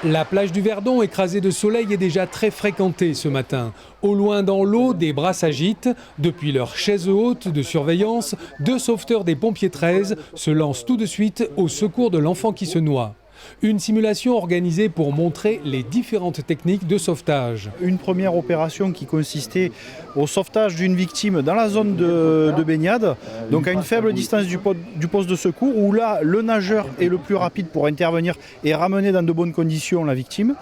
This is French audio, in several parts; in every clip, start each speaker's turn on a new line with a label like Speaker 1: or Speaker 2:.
Speaker 1: La plage du Verdon, écrasée de soleil, est déjà très fréquentée ce matin. Au loin dans l'eau, des bras s'agitent. Depuis leur chaise haute de surveillance, 2 sauveteurs des pompiers 13 se lancent tout de suite au secours de l'enfant qui se noie. Une simulation organisée pour montrer les différentes techniques de sauvetage.
Speaker 2: Une première opération qui consistait au sauvetage d'une victime dans la zone de baignade, donc à une faible distance du poste de secours, où là, le nageur est le plus rapide pour intervenir et ramener dans de bonnes conditions la victime.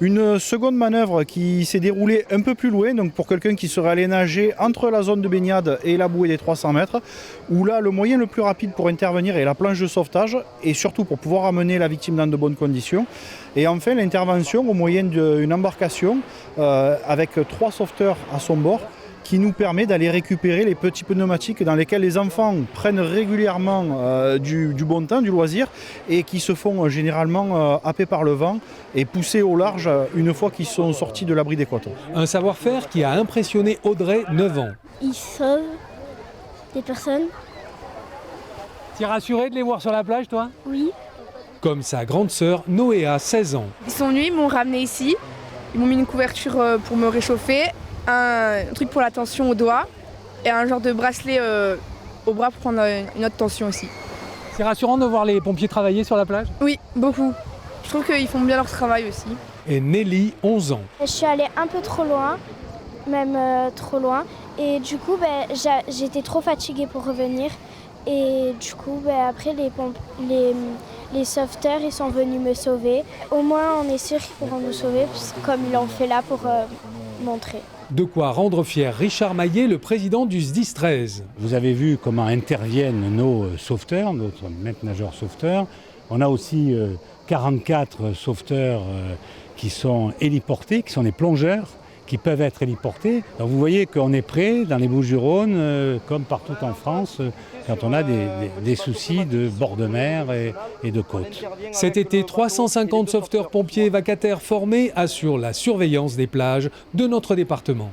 Speaker 2: Une seconde manœuvre qui s'est déroulée un peu plus loin, donc pour quelqu'un qui serait allé nager entre la zone de baignade et la bouée des 300 mètres, où là, le moyen le plus rapide pour intervenir est la planche de sauvetage, et surtout pour pouvoir amener la victime dans de bonnes conditions. Et enfin, l'intervention au moyen d'une embarcation avec 3 sauveteurs à son bord, qui nous permet d'aller récupérer les petits pneumatiques dans lesquels les enfants prennent régulièrement du bon temps, du loisir, et qui se font généralement happer par le vent et pousser au large une fois qu'ils sont sortis de l'abri des côtes.
Speaker 1: Un savoir-faire qui a impressionné Audrey, 9 ans.
Speaker 3: Ils sauvent des personnes.
Speaker 1: T'es rassurée de les voir sur la plage, toi?
Speaker 3: Oui.
Speaker 1: Comme sa grande sœur Noéa, 16 ans.
Speaker 4: Ils sont venus, ils m'ont ramené ici. Ils m'ont mis une couverture pour me réchauffer, un truc pour la tension au doigt et un genre de bracelet au bras pour prendre une autre tension aussi.
Speaker 1: C'est rassurant de voir les pompiers travailler sur la plage?
Speaker 4: Oui, beaucoup. Je trouve qu'ils font bien leur travail aussi.
Speaker 1: Et Nelly, 11 ans.
Speaker 3: Je suis allée un peu trop loin, même trop loin. Et du coup, j'étais trop fatiguée pour revenir. Et du coup, après, les sauveteurs, ils sont venus me sauver. Au moins, on est sûr qu'ils pourront nous sauver, comme ils l'ont fait là pour montrer.
Speaker 1: De quoi rendre fier Richard Maillet, le président du SDIS 13.
Speaker 5: Vous avez vu comment interviennent nos sauveteurs, notre maître nageur sauveteur. On a aussi 44 sauveteurs qui sont héliportés, qui sont des plongeurs, qui peuvent être héliportés. Donc vous voyez qu'on est prêt dans les Bouches-du-Rhône, comme partout en France, quand on a des soucis de bord de mer et de côte.
Speaker 1: Cet été, 350 sauveteurs pompiers vacataires formés assurent la surveillance des plages de notre département.